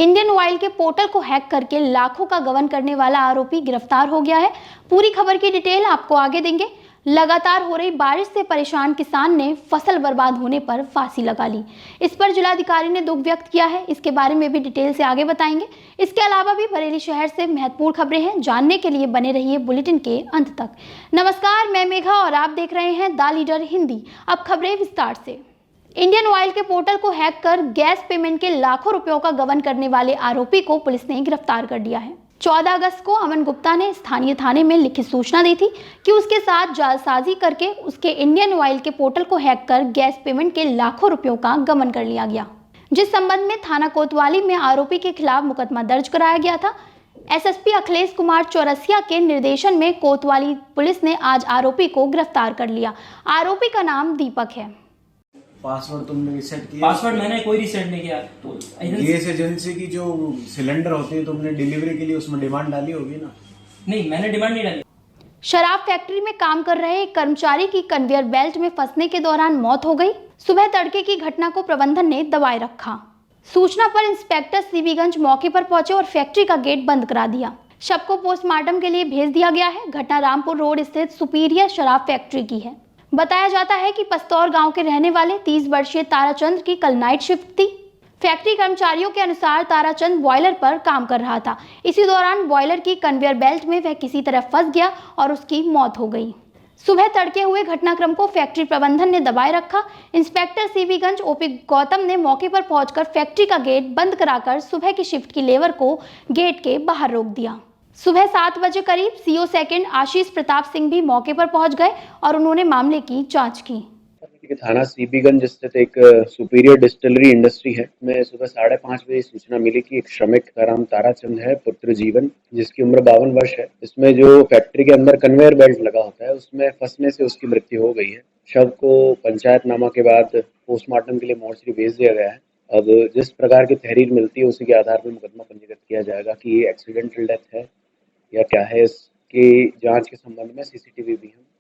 Indian oil के portal को hack करके लाखों का गबन करने वाला आरोपी गिरफ्तार हो गया है। पूरी खबर की डिटेल आपको आगे देंगे। लगातार हो रही बारिश से परेशान किसान ने फसल बर्बाद होने पर फांसी लगा ली। इस पर जिलाधिकारी ने दुख व्यक्त किया है। इसके बारे में भी डिटेल से आगे बताएंगे। इसके अलावा भी बरेली शहर से महत्वपूर्ण खबरें हैं, जानने के लिए बने रहिए बुलेटिन के अंत तक। नमस्कार, मैं मेघा और आप देख रहे हैं द लीडर हिंदी। अब खबरें विस्तार से। इंडियन ऑयल के पोर्टल को हैक कर गैस पेमेंट के लाखों रुपयों का गबन करने वाले आरोपी को पुलिस ने गिरफ्तार कर लिया है। 14 अगस्त को अमन गुप्ता ने स्थानीय थाने में लिखित सूचना दी थी कि उसके साथ जालसाजी करके उसके इंडियन ऑयल के पोर्टल को हैक कर गैस पेमेंट के लाखों रुपयों का गबन कर लिया गया, जिस संबंध में थाना कोतवाली में आरोपी के खिलाफ मुकदमा दर्ज कराया गया था। एसएसपी अखिलेश कुमार चौरसिया के निर्देशन में कोतवाली पुलिस ने आज आरोपी को गिरफ्तार कर लिया। आरोपी का नाम दीपक है। पासवर्ड तुमने रीसेट किया? पासवर्ड मैंने कोई रीसेट नहीं किया। तो गैस एजेंसी की जो सिलेंडर होती है तुमने डिलीवरी के लिए उसमें डिमांड डाली होगी ना? नहीं, मैंने डिमांड नहीं डाली। शराब फैक्ट्री में काम कर रहे एक कर्मचारी की कन्वेयर बेल्ट में फंसने के दौरान मौत हो गई। सुबह तड़के की घटना को प्रबंधन ने दबाए रखा। सूचना पर इंस्पेक्टर सीबीगंज मौके पर पहुंचे और फैक्ट्री का गेट बंद करा दिया। शव को पोस्टमार्टम के लिए भेज दिया गया है। घटना रामपुर रोड स्थित सुपीरियर शराब फैक्ट्री की है। बताया जाता है कि पस्तौर गांव के रहने वाले 30 वर्षीय ताराचंद की कल नाइट शिफ्ट थी। फैक्ट्री कर्मचारियों के अनुसार ताराचंद बॉयलर पर काम कर रहा था। इसी दौरान बॉयलर की कन्वेयर बेल्ट में वह किसी तरह फंस गया और उसकी मौत हो गई। सुबह तड़के हुए घटनाक्रम को फैक्ट्री प्रबंधन ने दबाए रखा। इंस्पेक्टर सीबीगंज ओपी गौतम ने मौके पर पहुंचकर फैक्ट्री का गेट बंद कराकर सुबह की शिफ्ट की लेबर को गेट के बाहर रोक दिया। सुबह 7 बजे करीब सीओ सेकंड आशीष प्रताप सिंह भी मौके पर पहुंच गए और उन्होंने मामले की जांच की। थाना सीबीगंज स्थित एक सुपीरियर डिस्टिलरी इंडस्ट्री है में सुबह 5:30 बजे सूचना मिली कि एक श्रमिक का नाम ताराचंद है, पुत्र जीवन, जिसकी उम्र 52 वर्ष है। इसमें जो फैक्ट्री के अंदर कन्वेयर बेल्ट लगा होता है उसमें फंसने से उसकी मृत्यु हो गई है। शव को पंचायतनामा के बाद पोस्टमार्टम के लिए मोर्चरी भेज दिया गया है। अब जिस प्रकार की तहरीर मिलती है उसी के आधार पर मुकदमा पंजीकृत किया जाएगा कि ये एक्सीडेंटल डेथ है या क्या है। इसकी जांच के संबंध में सीसीटीवी भी है।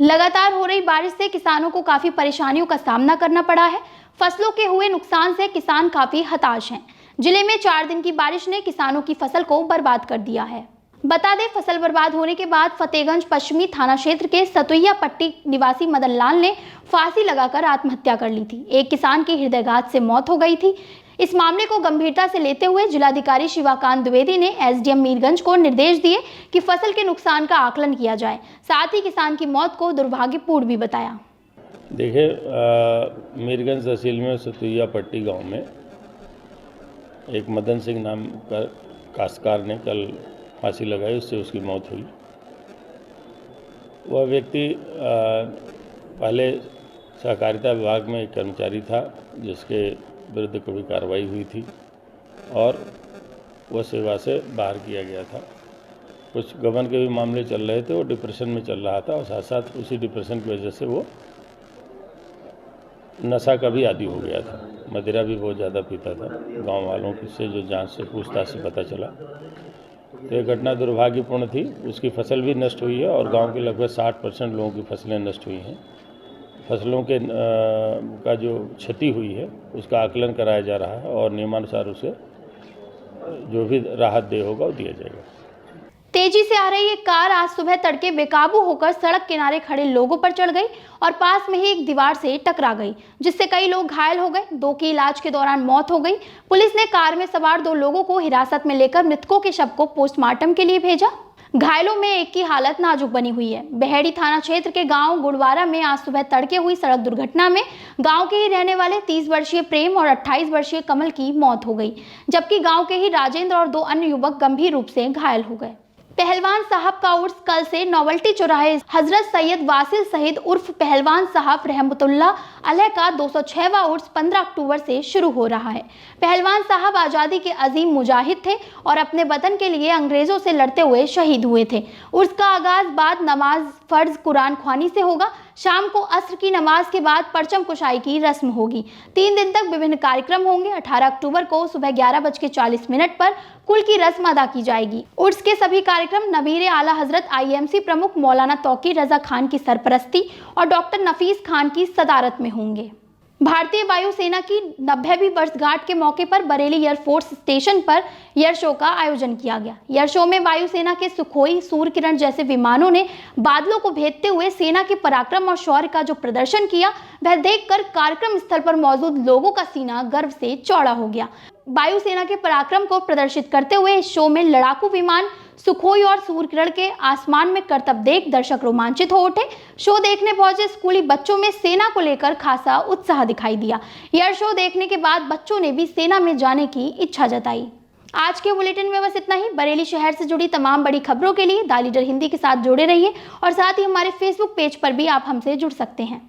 लगातार हो रही बारिश से किसानों को काफी परेशानियों का सामना करना पड़ा है। फसलों के हुए नुकसान से किसान काफी हताश हैं। जिले में 4 दिन की बारिश ने किसानों की फसल को बर्बाद कर दिया है। बता दें, फसल बर्बाद होने के बाद फतेहगंज पश्चिमी थाना क्षेत्र के सतुइया पट्टी निवासी मदन लाल ने फांसी लगाकर आत्महत्या कर ली थी। एक किसान की हृदयघात से मौत हो गई थी। इस मामले को गंभीरता से लेते हुए जिलाधिकारी शिवाकांत द्विवेदी ने एसडीएम मीरगंज को निर्देश दिए कि फसल के नुकसान का आकलन किया जाए। साथ ही किसान की मौत को दुर्भाग्यपूर्ण भी बताया। देखिए, मीरगंज तहसील में सतुइया पट्टी गांव में एक मदन सिंह नाम का काश्तकार ने कल फांसी लगाई, उससे उसकी मौत हुई। वह व्यक्ति पहले सहकारिता विभाग में एक कर्मचारी था जिसके विरुद्ध कभी कार्रवाई हुई थी और वह सेवा से बाहर किया गया था। कुछ गबन के भी मामले चल रहे थे, वो डिप्रेशन में चल रहा था और साथ साथ उसी डिप्रेशन की वजह से वो नशा का भी आदी हो गया था। मदिरा भी बहुत ज़्यादा पीता था। गांव वालों से जो जांच से पूछताछ से पता चला तो ये घटना दुर्भाग्यपूर्ण थी। उसकी फसल भी नष्ट हुई है और गांव के लगभग 60% लोगों की फसलें नष्ट हुई हैं। फसलों के का जो क्षति हुई है उसका आकलन कराया जा रहा है और नियमानुसार उसे जो भी राहत दे होगा वो दिया जाएगा। तेजी से आ रही एक कार आज सुबह तड़के बेकाबू होकर सड़क किनारे खड़े लोगों पर चढ़ गई और पास में ही एक दीवार से टकरा गई, जिससे कई लोग घायल हो गए। 2 की इलाज के दौरान मौत हो गई। पुलिस ने कार में सवार 2 लोगों को हिरासत में लेकर मृतकों के शव को पोस्टमार्टम के लिए भेजा। घायलों में एक की हालत नाजुक बनी हुई है। बहेड़ी थाना क्षेत्र के गांव गुड़वारा में आज सुबह तड़के हुई सड़क दुर्घटना में गांव के ही रहने वाले 30 वर्षीय प्रेम और 28 वर्षीय कमल की मौत हो गई, जबकि गांव के ही राजेंद्र और 2 अन्य युवक गंभीर रूप से घायल हो गए। पहलवान साहब का उर्स कल से नोवल्टी चौराहे हजरत सैयद वासिल सईद उर्फ पहलवान साहब रहमतुल्लाह अलैह का 206वां उर्स 15 अक्टूबर से शुरू हो रहा है। पहलवान साहब आज़ादी के अजीम मुजाहिद थे और अपने वतन के लिए अंग्रेजों से लड़ते हुए शहीद हुए थे। उर्स का आगाज बाद नमाज फर्ज कुरान ख्वानी से होगा। शाम को अस्र की नमाज के बाद परचम कुशाई की रस्म होगी। 3 दिन तक विभिन्न कार्यक्रम होंगे। 18 अक्टूबर को सुबह 11:40 पर कुल की रस्म अदा की जाएगी। उर्स के सभी कार्यक्रम नबीर आला हजरत आईएमसी प्रमुख मौलाना तौकीर रजा खान की सरपरस्ती और डॉक्टर नफीस खान की सदारत में होंगे। भारतीय वायुसेना की 90वीं वर्षगांठ के मौके पर बरेली एयरफोर्स स्टेशन पर एयर शो का आयोजन किया गया। एयर शो में वायुसेना के सुखोई, सूर्यकिरण जैसे विमानों ने बादलों को भेदते हुए सेना के पराक्रम और शौर्य का जो प्रदर्शन किया, वह देखकर कार्यक्रम स्थल पर मौजूद लोगों का सीना गर्व से चौड़ा हो गया। वायुसेना के पराक्रम को प्रदर्शित करते हुए इस शो में लड़ाकू विमान सुखोई और सूर्यकिरण के आसमान में करतब देख दर्शक रोमांचित हो उठे। शो देखने पहुंचे स्कूली बच्चों में सेना को लेकर खासा उत्साह दिखाई दिया। एयर शो देखने के बाद बच्चों ने भी सेना में जाने की इच्छा जताई। आज के बुलेटिन में बस इतना ही। बरेली शहर से जुड़ी तमाम बड़ी खबरों के लिए द लीडर हिंदी के साथ जुड़े रहिए और साथ ही हमारे फेसबुक पेज पर भी आप हमसे जुड़ सकते हैं।